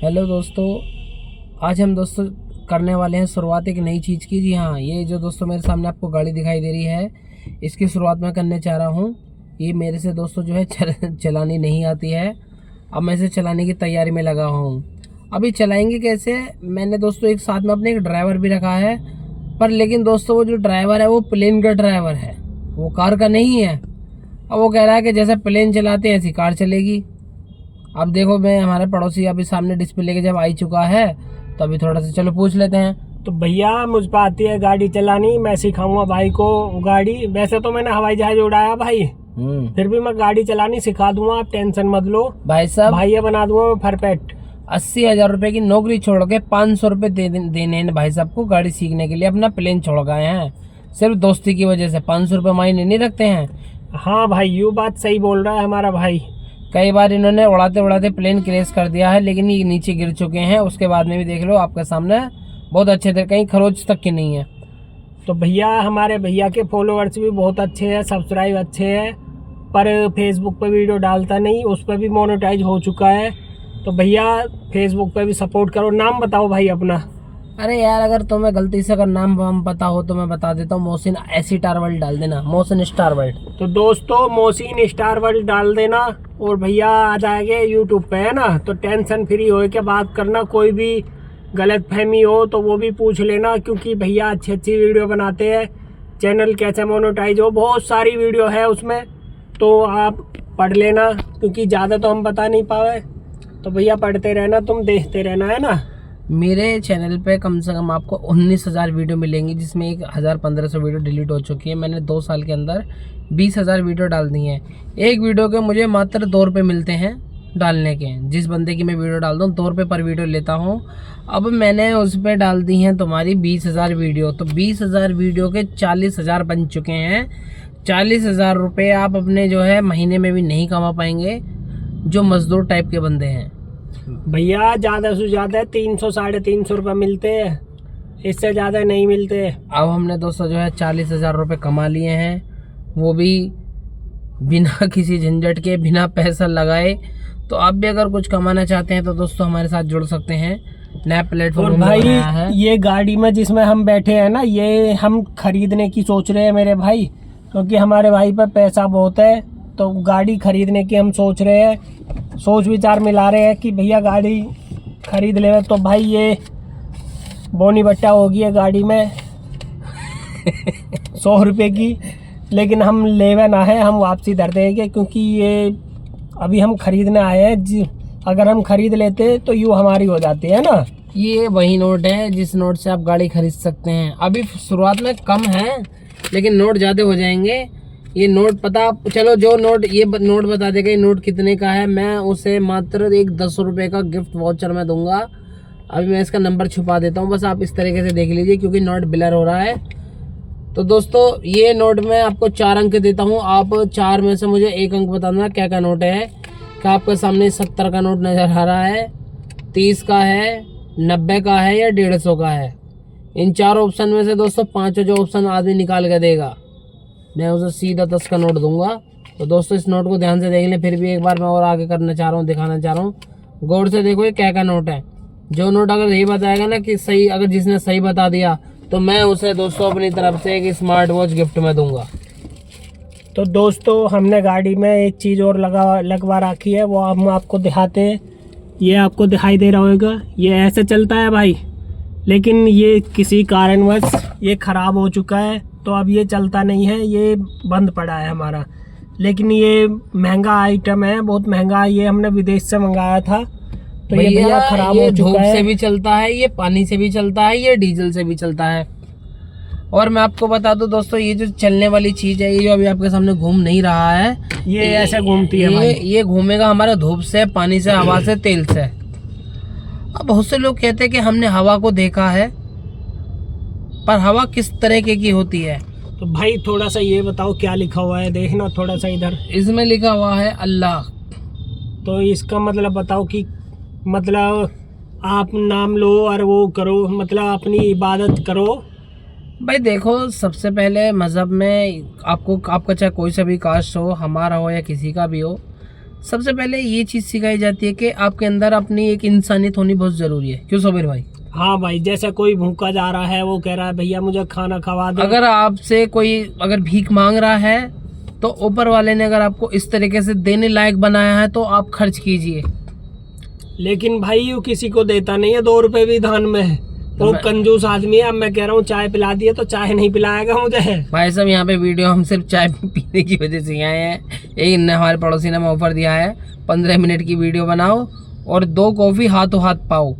Hello दोस्तों, आज हम दोस्तों करने वाले हैं शुरुआत एक नई चीज़ की। जी हाँ, ये जो दोस्तों मेरे सामने आपको गाड़ी दिखाई दे रही है, इसकी शुरुआत मैं करने चाह रहा हूँ। ये मेरे से दोस्तों जो है चलानी नहीं आती है। अब मैं इसे चलाने की तैयारी में लगा हूँ। अभी चलाएंगे कैसे? मैंने दोस्तों एक साथ में अपने एक ड्राइवर भी रखा है, पर लेकिन दोस्तों वो जो ड्राइवर है वो प्लेन का ड्राइवर है, वो कार का नहीं है। अब वो कह रहा है कि जैसे प्लेन चलाते हैं ऐसी कार चलेगी। अब देखो, मैं हमारे पड़ोसी अभी सामने डिस्प्ले के जब आ चुका है, तो अभी थोड़ा सा चलो पूछ लेते हैं। तो भैया मुझ पर आती है गाड़ी चलानी, मैं सिखाऊंगा भाई को गाड़ी। वैसे तो मैंने हवाई जहाज उड़ाया भाई, फिर भी मैं गाड़ी चलानी सिखा दूंगा, आप टेंशन मत लो भाई साहब। भाई ये बना दूंगा मैं परफेक्ट। 80,000 रुपए की नौकरी छोड़ के 500 रुपए देने हैं भाई साहब को गाड़ी सीखने के लिए। अपना प्लेन छोड़ गए हैं सिर्फ दोस्ती की वजह से। 500 रुपये मायने नहीं रखते हैं। हाँ भाई, यूँ बात सही बोल रहा है हमारा भाई। कई बार इन्होंने उड़ाते उड़ाते प्लेन क्रैश कर दिया है, लेकिन ये नीचे गिर चुके हैं। उसके बाद में भी देख लो आपके सामने, बहुत अच्छे थे, कहीं खरोच तक की नहीं है। तो भैया हमारे भैया के फॉलोअर्स भी बहुत अच्छे हैं, सब्सक्राइब अच्छे हैं, पर फेसबुक पे वीडियो डालता नहीं, उस पर भी मोनेटाइज हो चुका है। तो भैया फेसबुक पे भी सपोर्ट करो। नाम बताओ भाई अपना। अरे यार, अगर तुम्हें गलती से अगर नाम वाम पता हो तो मैं बता देता हूँ। मोहसिन स्टार वर्ल्ड डाल देना, मोहसिन स्टार वर्ल्ड। तो दोस्तों मोहसिन स्टार वर्ल्ड डाल देना, और भैया आ जाएंगे यूट्यूब पे, है ना। तो टेंशन फ्री हो के बात करना, कोई भी गलत फहमी हो तो वो भी पूछ लेना, क्योंकि भैया अच्छी अच्छी वीडियो बनाते हैं। चैनल कैसे मोनेटाइज हो, बहुत सारी वीडियो है उसमें, तो आप पढ़ लेना, क्योंकि ज़्यादा तो हम बता नहीं पाए। तो भैया पढ़ते रहना, तुम देखते रहना, है ना। मेरे चैनल पे कम से कम आपको 19,000 वीडियो मिलेंगी, जिसमें 1,000-1,500 वीडियो डिलीट हो चुकी है। मैंने 2 साल के अंदर 20,000 वीडियो डाल दी हैं। एक वीडियो के मुझे मात्र 2 रुपये मिलते हैं डालने के। जिस बंदे की मैं वीडियो डाल दूँ 2 रुपये पर वीडियो लेता हूँ। अब मैंने उस पर डाल दी हैं तुम्हारी 20,000 वीडियो, तो 20,000 वीडियो के 40,000 बन चुके हैं। 40,000 रुपये आप अपने जो है महीने में भी नहीं कमा पाएंगे, जो मजदूर टाइप के बंदे हैं। भैया ज़्यादा से ज़्यादा 300-350 रुपये मिलते हैं, इससे ज़्यादा नहीं मिलते। अब हमने दोस्तों जो है 40,000 रुपये कमा लिए हैं, वो भी बिना किसी झंझट के, बिना पैसा लगाए। तो आप भी अगर कुछ कमाना चाहते हैं तो दोस्तों हमारे साथ जुड़ सकते हैं। नया प्लेटफॉर्म भाई है। ये गाड़ी में जिसमें हम बैठे हैं ना, ये हम खरीदने की सोच रहे हैं मेरे भाई, क्योंकि हमारे भाई पर पैसा बहुत है। तो गाड़ी खरीदने की हम सोच रहे हैं, सोच विचार मिला रहे हैं कि भैया गाड़ी खरीद ले। तो भाई ये बोनी बट्टा होगी है गाड़ी में 100 रुपये की, लेकिन हम लेवे ना है, हम वापसी धर देंगे, क्योंकि ये अभी हम खरीदने आए हैं। अगर हम खरीद लेते तो यूँ हमारी हो जाती है ना। ये वही नोट है जिस नोट से आप गाड़ी खरीद सकते हैं। अभी शुरुआत में कम है, लेकिन नोट ज़्यादा हो जाएंगे। ये नोट पता, चलो जो नोट, ये नोट बता देगा ये नोट कितने का है। मैं उसे मात्र एक 10 रुपये का गिफ्ट वाउचर में दूंगा। अभी मैं इसका नंबर छुपा देता हूँ, बस आप इस तरीके से देख लीजिए, क्योंकि नोट ब्लर हो रहा है। तो दोस्तों ये नोट मैं आपको 4 अंक देता हूँ। आप 4 में से मुझे 1 अंक बताना क्या क्या नोट है। क्या आपके सामने 70 का नोट नज़र आ रहा है, 30 का है, 90 का है, या 150 का है? इन 4 ऑप्शन में से दोस्तों 5 जो ऑप्शन आदमी निकाल के देगा, मैं उसे सीधा 10 का नोट दूंगा। तो दोस्तों इस नोट को ध्यान से देख लें। फिर भी एक बार मैं और आगे करना चाह रहा हूँ, दिखाना चाह रहा हूँ। गौर से देखो ये क्या क्या नोट है। जो नोट अगर यही बताएगा ना कि सही, अगर जिसने सही बता दिया तो मैं उसे दोस्तों अपनी तरफ से एक स्मार्ट वॉच गिफ्ट में दूंगा। तो दोस्तों हमने गाड़ी में एक चीज़ और लगवा रखी है, वो हम आपको दिखाते हैं। ये आपको दिखाई दे रहा होगा, ये ऐसे चलता है भाई, लेकिन ये किसी कारणवश ये ख़राब हो चुका है, तो अब ये चलता नहीं है, ये बंद पड़ा है हमारा। लेकिन ये महंगा आइटम है, बहुत महंगा। ये हमने विदेश से मंगाया था, तो ये भैया ख़राब हो चुका है। धूप से भी चलता है, ये पानी से भी चलता है, ये डीजल से भी चलता है। और मैं आपको बता दूं दोस्तों, ये जो चलने वाली चीज़ है, ये जो अभी आपके सामने घूम नहीं रहा है, ये ऐसे घूमती है भाई। ये घूमेगा हमारा धूप से, पानी से, हवा से, तेल से। अब बहुत से लोग कहते हैं कि हमने हवा को देखा है, पर हवा किस तरीके की होती है? तो भाई थोड़ा सा ये बताओ क्या लिखा हुआ है, देखना थोड़ा सा इधर। इसमें लिखा हुआ है अल्लाह। तो इसका मतलब बताओ कि मतलब आप नाम लो और वो करो, मतलब अपनी इबादत करो। भाई देखो, सबसे पहले मज़हब में आपको, आपका चाहे कोई सा भी कास्ट हो, हमारा हो या किसी का भी हो, सबसे पहले ये चीज सिखाई जाती है कि आपके अंदर अपनी एक इंसानियत होनी बहुत जरूरी है। क्यों सोबेर भाई? हाँ भाई, जैसे कोई भूखा जा रहा है, वो कह रहा है भैया मुझे खाना खवा दो। अगर आपसे कोई अगर भीख मांग रहा है तो ऊपर वाले ने अगर आपको इस तरीके से देने लायक बनाया है तो आप खर्च कीजिए। लेकिन भाई ये किसी को देता नहीं है, 2 रुपए भी दान में है। वो कंजूस आदमी है। अब मैं कह रहा हूँ चाय पिला दिए तो चाय नहीं पिलाएगा मुझे। भाई साहब यहाँ पे वीडियो हम सिर्फ चाय पीने की वजह से आए हैं। एक ने हमारे पड़ोसी ने हमें ऑफर दिया है 15 मिनट की वीडियो बनाओ और 2 कॉफी हाथों हाथ पाओ।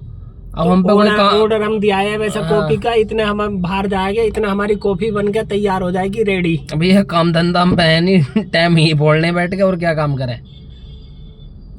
अब हम पे ऑर्डर हम दिया है वैसे कॉफी का, इतने हम बाहर जाएंगे, इतना हमारी कॉफी बन के तैयार हो जाएगी रेडी। भैया काम धंधा हम पे है नहीं, टाइम ही बोलने बैठ के और क्या काम करें।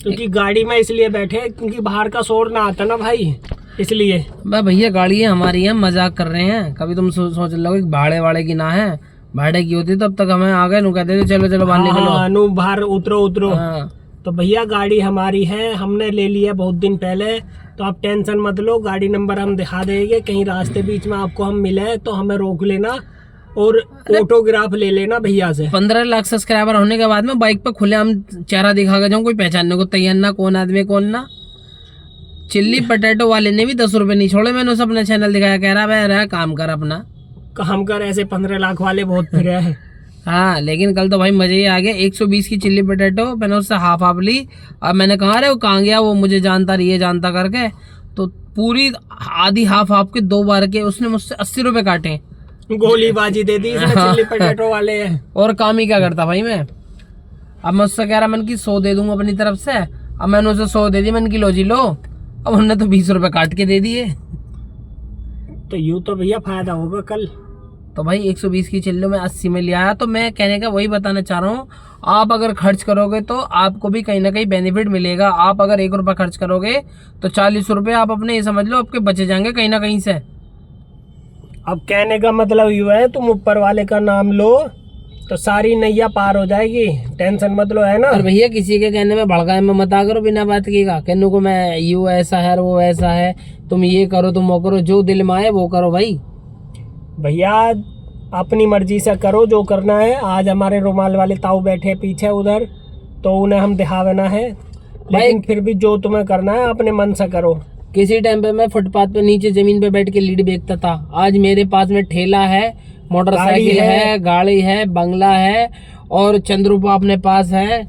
क्योंकि गाड़ी में इसलिए बैठे क्योंकि बाहर का शोर ना आता ना भाई, इसलिए। भैया गाड़ी है हमारी है, मजाक कर रहे हैं। कभी तुम सोच लो भाड़े वाड़े की ना है, भाड़े की होती तब तक हमें आ गए नु कहते थे चलो चलो बाहर निकलो, बाहर उतरो। हाँ। तो भैया गाड़ी हमारी है, हमने ले ली है बहुत दिन पहले, तो आप टेंशन मत लो। गाड़ी नंबर हम दिखा देंगे, कहीं रास्ते बीच में आपको हम मिले तो हमें रोक लेना और फोटोग्राफ ले लेना भैया से। 15 लाख सब्सक्राइबर होने के बाद में बाइक पे खुले हम चेहरा दिखा के जाऊँ, कोई पहचानने को तैयार ना, कौन आदमी कौन ना। चिल्ली पटेटो वाले ने भी 10 रुपए नहीं छोड़े, मैंने उसे अपना चैनल दिखाया, कह रहा भाई रहा काम कर अपना काम कर। ऐसे 15 लाख वाले बहुत फिर है। हाँ, लेकिन कल तो भाई मजे ही आ गया। 120 की चिल्ली पटेटो मैंने उससे हाफ ली। अब मैंने कहा अरे वो कहाँ गया, वो मुझे जानता रही है जानता करके, तो पूरी आधी हाफ के 2 बार के उसने मुझसे 80 रुपए काटे। गोलीबाजी दे दी इसने चिल्ली पटेटो वाले है। और काम ही क्या करता भाई मैं। अब मैं उससे कह रहा मैंने की 100 दे दूंगा अपनी तरफ से। अब मैंने उसे 100 दे दी, मैंने की लो जी लो। अब उन्होंने तो 20 रुपए काट के दे दिए। तो यूँ तो भैया फायदा होगा कल। तो भाई 120 की चिल्लो में 80 में ले आया। तो मैं कहने का वही बताना चाह रहा हूँ, आप अगर खर्च करोगे तो आपको भी कहीं ना कहीं बेनिफिट मिलेगा। आप अगर 1 रुपया खर्च करोगे तो 40 रुपए आप अपने ये समझ लो आपके बचे जाएंगे कहीं ना कहीं से। अब कहने का मतलब यू है, तुम ऊपर वाले का नाम लो तो सारी नैया पार हो जाएगी, टेंशन मत लो, है ना। और भैया किसी के कहने में भड़काए में मत आ करो बिना बात की का, कहने को मैं यू ऐसा है वो ऐसा है, तुम ये करो तुम वो करो, जो दिल में आए वो करो भाई। भैया अपनी मर्जी से करो जो करना है। आज हमारे रुमाल वाले ताऊ बैठे पीछे उधर, तो उन्हें हम दिखाना है, लेकिन फिर भी जो तुम्हें करना है अपने मन से करो। किसी टाइम पे मैं फुटपाथ पे नीचे जमीन पे बैठ के लीड बेचता था, आज मेरे पास में ठेला है, मोटरसाइकिल है, गाड़ी है, बंगला है और चंद रुपया अपने पास है।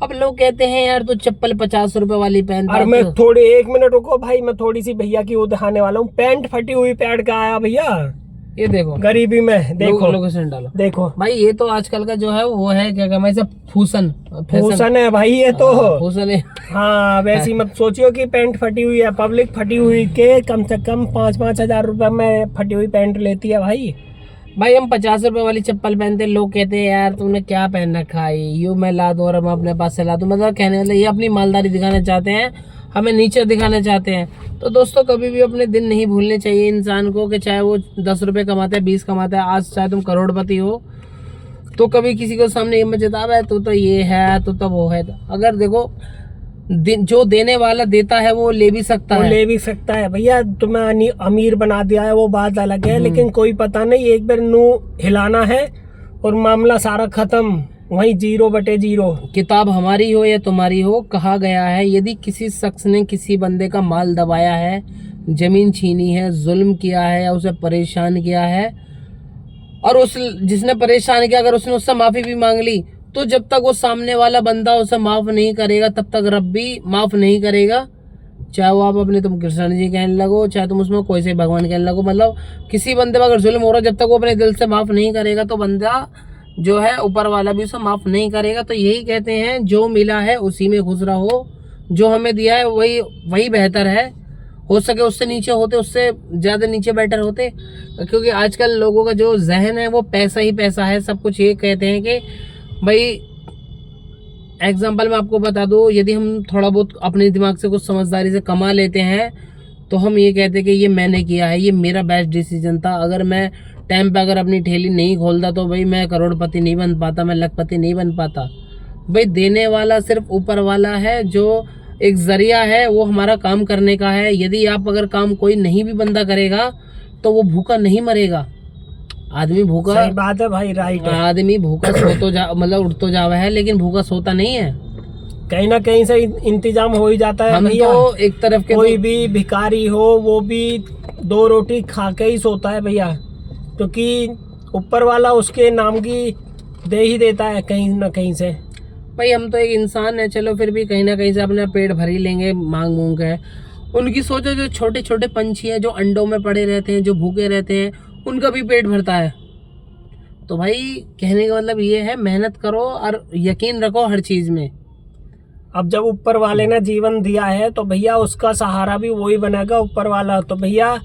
अब लोग कहते हैं यार तू चप्पल 50 रुपए वाली पहनता है। मैं थोड़े 1 मिनट रुको भाई, मैं थोड़ी सी भैया की वो दिखाने वाला हूँ। पैंट फटी हुई पहन के आया भैया, ये देखो गरीबी में। देखो लोकेशन डालो, देखो भाई ये तो आजकल का जो है वो है क्या कहते हैं, फूसन है भाई ये तो। फूसन है। हाँ वैसी मत सोचियो कि पैंट फटी हुई है। पब्लिक फटी हुई के कम से कम 5-5 हजार रुपए में फटी हुई पैंट लेती है भाई। हम 50 रुपए वाली चप्पल पहनते हैं, लोग कहते हैं यार तुमने क्या पहन रखा है, यूँ मैं ला दूं और मैं अपने पास से ला दूं। मतलब कहने मतलब ये अपनी मालदारी दिखाना चाहते हैं, हमें नीचे दिखाना चाहते हैं। तो दोस्तों कभी भी अपने दिन नहीं भूलने चाहिए इंसान को, कि चाहे वो 10 रुपए कमाता है 20 कमाता है, आज चाहे तुम करोड़पति हो तो कभी किसी को सामने ये मत जतावे तो ये है तो वो है। अगर देखो जो देने वाला देता है वो ले भी सकता है भैया। तुम्हें अमीर बना दिया है वो बात अलग है, लेकिन कोई पता नहीं, एक बार नू हिलाना है और मामला सारा खत्म, वहीं 0/0। किताब हमारी हो या तुम्हारी हो, कहा गया है यदि किसी शख्स ने किसी बंदे का माल दबाया है, जमीन छीनी है, जुल्म किया है या उसे परेशान किया है, और उस जिसने परेशान किया अगर उसने उससे माफी भी मांग ली, तो जब तक वो सामने वाला बंदा उसे माफ नहीं करेगा तब तक रब भी माफ नहीं करेगा। चाहे वो आप अपने तुम कृष्ण जी कहने लगो, चाहे तुम उसमें कोई से भगवान कहने लगो, मतलब किसी बंदे पर अगर जुल्म हो रहा है जब तक वो अपने दिल से माफ नहीं करेगा तो बंदा जो है ऊपर वाला भी उसे माफ नहीं करेगा। तो यही कहते हैं जो मिला है उसी में खुश रहो, जो हमें दिया है वही बेहतर है। हो सके उससे नीचे होते, उससे ज्यादा नीचे बेटर होते, क्योंकि आजकल लोगों का जो जहन है वो पैसा ही पैसा है। सब कुछ ये कहते हैं कि भाई एग्जाम्पल मैं आपको बता दूं, यदि हम थोड़ा बहुत अपने दिमाग से कुछ समझदारी से कमा लेते हैं तो हम ये कहते हैं कि ये मैंने किया है, ये मेरा बेस्ट डिसीजन था। अगर मैं टाइम पे अगर अपनी ठेली नहीं खोलता तो भाई मैं करोड़पति नहीं बन पाता, मैं लखपति नहीं बन पाता। भाई देने वाला सिर्फ ऊपर वाला है, जो एक जरिया है वो हमारा काम करने का है। यदि आप अगर काम कोई नहीं भी बंदा करेगा तो वो भूखा नहीं मरेगा। आदमी भूखा, सही बात है भाई, राइट है। आदमी भूखा मतलब उठ तो जावा है लेकिन भूखा सोता नहीं है। कहीं ना कहीं से इंतजाम हो ही जाता है हम भैया। तो एक तरफ के कोई भी भिखारी हो वो भी 2 रोटी खा के ही सोता है भैया, क्योंकि ऊपर वाला उसके नाम की दे ही देता है कहीं ना कहीं से। भाई हम तो एक इंसान है, चलो फिर भी कहीं ना कहीं से अपना पेट भर ही लेंगे मांग मूंग है। उनकी सोचो जो छोटे छोटे पंछी हैं जो अंडों में पड़े रहते हैं, जो भूखे रहते हैं, उनका भी पेट भरता है। तो भाई कहने का मतलब ये है, मेहनत करो और यकीन रखो हर चीज में। अब जब ऊपर वाले ने जीवन दिया है तो भैया उसका सहारा भी वही बनेगा, ऊपर वाला। तो भैया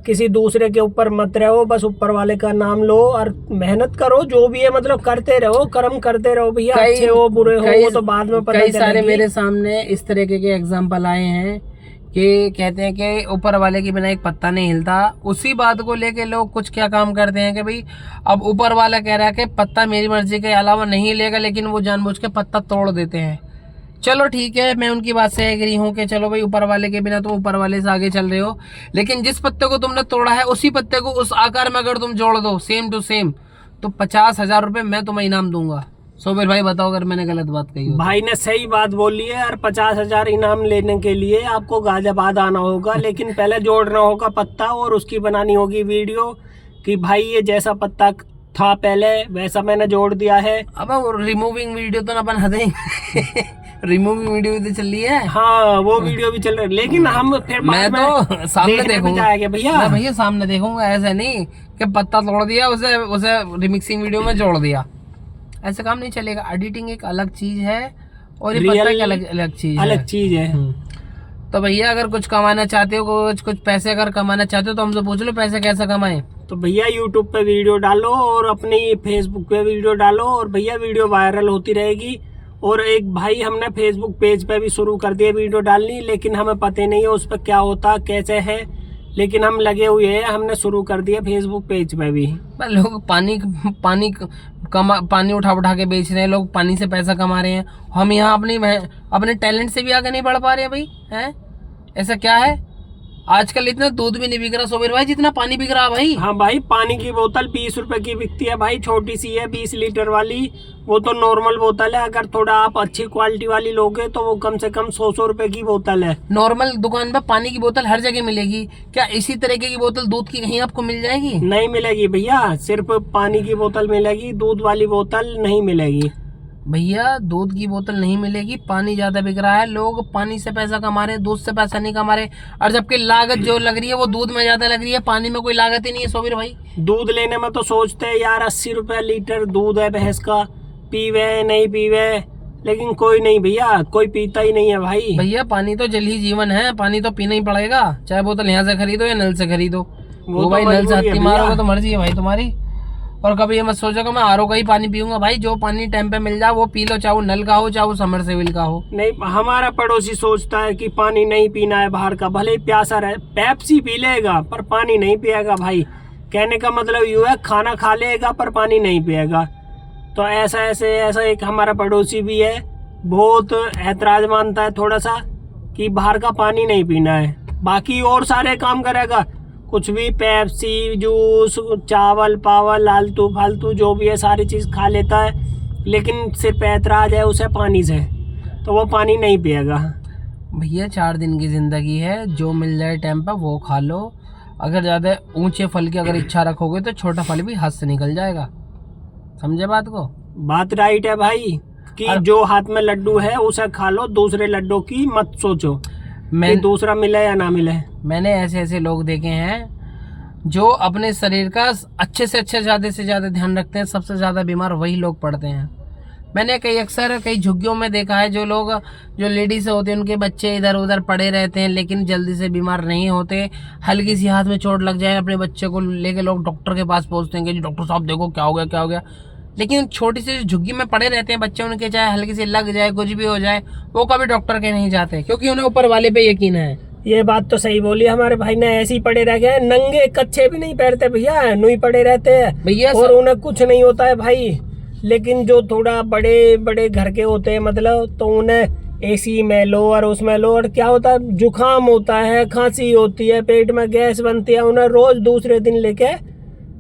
किसी दूसरे के ऊपर मत रहो, बस ऊपर वाले का नाम लो और मेहनत करो, जो भी है मतलब करते रहो, कर्म करते रहो भैया। अच्छे हो बुरे हो वो तो बाद में पता कई सारे चलेगी। मेरे सामने इस तरीके के एग्जाम्पल आए हैं कि कहते हैं कि ऊपर वाले के बिना एक पत्ता नहीं हिलता। उसी बात को लेके लोग कुछ क्या काम करते हैं कि भाई अब ऊपर वाला कह रहा है कि पत्ता मेरी मर्जी के अलावा नहीं हिलेगा, लेकिन वो जानबूझ के पत्ता तोड़ देते हैं। चलो ठीक है, मैं उनकी बात से एग्री हूँ कि चलो भाई ऊपर वाले के बिना तुम ऊपर वाले से आगे चल रहे हो, लेकिन जिस पत्ते को तुमने तोड़ा है उसी पत्ते को उस आकार में अगर तुम जोड़ दो सेम टू सेम, तो 50,000 रुपये मैं तुम्हें इनाम दूंगा। सोबिर भाई बताओ अगर मैंने गलत बात कही हो। भाई ने सही बात बोली है, और 50,000 इनाम लेने के लिए आपको गाजियाबाद आना होगा, लेकिन पहले जोड़ना होगा पत्ता और उसकी बनानी होगी वीडियो कि भाई ये जैसा पत्ता था पहले वैसा मैंने जोड़ दिया है। अब रिमूविंग वीडियो तो ना बना देंगे रिमूविंग वीडियो तो चल रही है। हाँ वो वीडियो भी चल रही है, लेकिन हम फिर मैं तो सामने देखूंगा भैया। मैं भैया सामने देखूंगा, ऐसा नहीं कि पत्ता तोड़ दिया उसे रिमिक्सिंग वीडियो में जोड़ दिया, ऐसा काम नहीं चलेगा। एडिटिंग एक अलग चीज है और ये पत्ता एक अलग चीज है। तो भैया अगर कुछ कमाना चाहते हो, कुछ पैसे अगर कमाना चाहते हो तो हमसे पूछ लो पैसे कैसे कमाएं। तो भैया यूट्यूब पे वीडियो डालो और अपनी फेसबुक पे वीडियो डालो और भैया वीडियो वायरल होती रहेगी। और एक भाई हमने फेसबुक पेज पे भी शुरू कर दिया वीडियो डालनी, लेकिन हमें पता नहीं है उस पर क्या होता कैसे है, लेकिन हम लगे हुए हैं, हमने शुरू कर दिया फेसबुक पेज पे भी। लोग पानी उठा के बेच रहे हैं, लोग पानी से पैसा कमा रहे हैं। हम यहाँ अपने टैलेंट से भी आगे नहीं बढ़ पा रहे हैं भाई, हैं? ऐसा क्या है? आजकल इतना दूध भी नहीं बिक रहा सोबिर भाई जितना पानी बिक रहा भाई। हाँ भाई, पानी की बोतल 20 रुपए की बिकती है भाई, छोटी सी है 20 लीटर वाली, वो तो नॉर्मल बोतल है। अगर थोड़ा आप अच्छी क्वालिटी वाली लोगे तो वो कम से कम 100 रुपए की बोतल है। नॉर्मल दुकान पे पानी की बोतल हर जगह मिलेगी, क्या इसी तरीके की बोतल दूध की कहीं आपको मिल जाएगी? नहीं मिलेगी भैया, सिर्फ पानी की बोतल मिलेगी, दूध वाली बोतल नहीं मिलेगी। भैया दूध की बोतल नहीं मिलेगी, पानी ज्यादा बिक रहा है, लोग पानी से पैसा कमा रहे हैं, दूध से पैसा नहीं कमा रहे। और जबकि लागत जो लग रही है वो दूध में ज्यादा लग रही है, पानी में कोई लागत ही नहीं है सोबिर भाई। दूध लेने में तो सोचते हैं यार 80 रुपए लीटर दूध है भैंस का, पीवे नहीं पीवे, लेकिन कोई नहीं भैया, कोई पीता ही नहीं है भाई। भैया पानी तो जल ही जीवन है, पानी तो पीना ही पड़ेगा, चाहे बोतल यहाँ से खरीदो या नल से खरीदो। वो भाई नल से हत्ती मारोगे तो मर्जी है भाई तुम्हारी। और कभी ये मत सोचो कि मैं आरओ का ही पानी पीऊंगा भाई, जो पानी टाइम पे मिल जाए वो पी लो, चाहे वो नल का हो चाहे वो समरसेबिल का हो। नहीं, हमारा पड़ोसी सोचता है कि पानी नहीं पीना है बाहर का, भले ही प्यासा रहे, पेप्सी पी लेगा पर पानी नहीं पिएगा भाई। कहने का मतलब यूँ है खाना खा लेगा पर पानी नहीं पिएगा। तो ऐसा एक हमारा पड़ोसी भी है, बहुत ऐतराज मानता है थोड़ा सा कि बाहर का पानी नहीं पीना है, बाकी और सारे काम करेगा, कुछ भी पेप्सी जूस चावल पावल आलतू फालतू जो भी है सारी चीज़ खा लेता है, लेकिन सिर्फ ऐतराज है उसे पानी से, तो वो पानी नहीं पिएगा। भैया 4 दिन की ज़िंदगी है, जो मिल जाए टाइम पर वो खा लो। अगर ज़्यादा ऊंचे फल की अगर इच्छा रखोगे तो छोटा फल भी हाथ से निकल जाएगा, समझे बात को? बात राइट है भाई कि जो हाथ में लड्डू है उसे खा लो, दूसरे लड्डू की मत सोचो कि दूसरा मिले या ना मिले। मैंने ऐसे लोग देखे हैं जो अपने शरीर का अच्छे से ज़्यादा ध्यान रखते हैं, सबसे ज़्यादा बीमार वही लोग पड़ते हैं। मैंने कई झुग्गियों में देखा है, जो लेडीज होते हैं उनके बच्चे इधर उधर पड़े रहते हैं लेकिन जल्दी से बीमार नहीं होते। हल्की सी हाथ में चोट लग जाए अपने बच्चे को लेके लोग डॉक्टर के पास पहुंचते हैं कि डॉक्टर साहब देखो क्या हो गया, लेकिन छोटी सी झुग्गी में पड़े रहते हैं बच्चे उनके, चाहे हल्की सी लग जाए कुछ भी हो जाए वो कभी डॉक्टर के नहीं जाते, क्योंकि उन्हें ऊपर वाले पे यकीन है। ये बात तो सही बोली, हमारे भाई ने ऐसे ही पड़े रह गए, नंगे कच्चे भी नहीं पहनते भैया, नुई पड़े रहते हैं भैया, और उन्हें कुछ नहीं होता है भाई। लेकिन जो थोड़ा बड़े बड़े घर के होते हैं मतलब, तो उन्हें एसी में लो और उसमें लो, और क्या होता है जुकाम होता है, खांसी होती है, पेट में गैस बनती है, उन्हें रोज दूसरे दिन लेके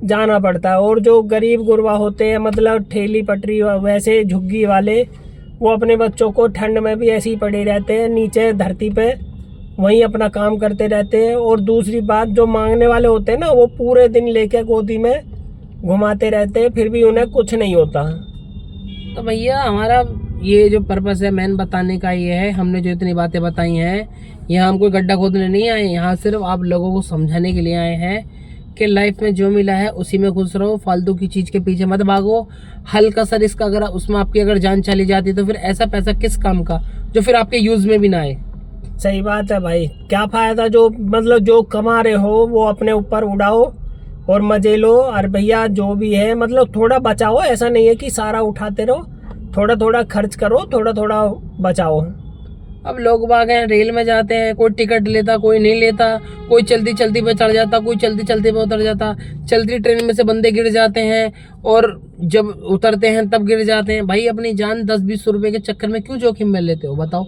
जाना पड़ता है। और जो गरीब गुरबा होते हैं मतलब ठेली पटरी वैसे झुग्गी वाले, वो अपने बच्चों को ठंड में भी ऐसे ही पड़े रहते हैं नीचे धरती पे, वहीं अपना काम करते रहते हैं। और दूसरी बात, जो मांगने वाले होते हैं ना, वो पूरे दिन लेके गोदी में घुमाते रहते हैं, फिर भी उन्हें कुछ नहीं होता। तो भैया हमारा ये जो पर्पस है मेन बताने का ये है, हमने जो इतनी बातें बताई हैं, यहाँ हम कोई गड्ढा खोदने नहीं आए, यहाँ सिर्फ आप लोगों को समझाने के लिए आए हैं कि लाइफ में जो मिला है उसी में खुश रहो, फालतू की चीज़ के पीछे मत भागो। हल्का सा रिस्क अगर उसमें आपकी अगर जान चली जाती तो फिर ऐसा पैसा किस काम का जो फिर आपके यूज़ में भी ना आए। सही बात है भाई, क्या फायदा, जो मतलब जो कमा रहे हो वो अपने ऊपर उड़ाओ और मजे लो। और भैया जो भी है मतलब थोड़ा बचाओ, ऐसा नहीं है कि सारा उठाते रहो, थोड़ा थोड़ा खर्च करो, थोड़ा थोड़ा बचाओ। अब लोग बाग हैं, रेल में जाते हैं, कोई टिकट लेता कोई नहीं लेता, कोई चलती चलती पे चढ़ जाता, कोई चलती चलती पे उतर जाता, चलती ट्रेन में से बंदे गिर जाते हैं और जब उतरते हैं तब गिर जाते हैं। भाई अपनी जान 10-20 रुपए के चक्कर में क्यों जोखिम में लेते हो बताओ?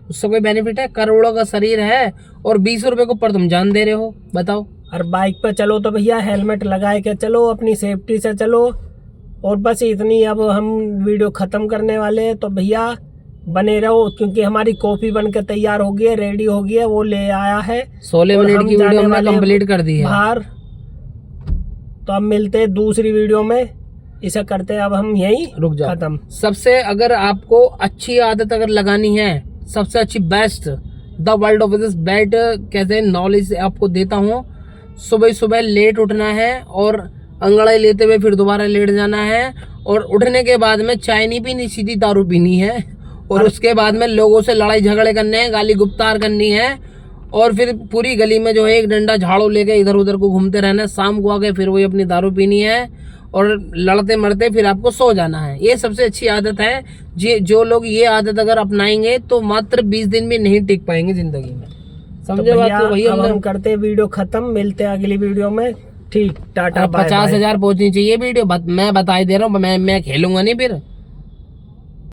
उससे कोई बेनिफिट है? करोड़ों का शरीर है और 20 रुपए के ऊपर तुम जान दे रहे हो, बताओ। और बाइक पे चलो तो भैया हेलमेट लगाए के चलो, अपनी सेफ्टी से चलो। और बस इतनी, अब हम वीडियो ख़त्म करने वाले हैं, तो भैया बने रहो, क्योंकि हमारी कॉफ़ी बन के तैयार हो गई है, रेडी हो गई है, वो ले आया है। 16 और मिनट हम की जाने वीडियो हमने वाले हैं कंप्लीट कर दी है बाहर। तो अब मिलते हैं दूसरी वीडियो में, इसे करते हैं अब हम यहीं रुक जाओ। खत्म। सबसे अगर आपको अच्छी आदत अगर लगानी है, सबसे अच्छी best the world of this bed कहते हैं नॉलेज आपको देता हूँ। सुबह सुबह लेट उठना है और अंगड़ाई लेते हुए फिर दोबारा लेट जाना है, और उठने के बाद में चाय नहीं पीनी, सीधी दारू पीनी है, और उसके बाद में लोगों से लड़ाई झगड़े करने हैं, गाली गुप्तार करनी है, और फिर पूरी गली में जो है एक डंडा झाड़ू लेके इधर उधर को घूमते रहना है। शाम को आके फिर वही अपनी दारू पीनी है और लड़ते मरते फिर आपको सो जाना है। ये सबसे अच्छी आदत है। जो लोग ये आदत अगर अपनाएंगे तो मात्र 20 दिन भी नहीं टिक पाएंगे जिंदगी में। समझे बात को? वही हम करते हैं वीडियो खत्म, मिलते हैं अगली वीडियो में। ठीक, टाटा बाय बाय। 50,000 पहुंचनी चाहिए वीडियो, मैं बता ही दे रहा हूँ, मैं खेलूंगा नहीं फिर।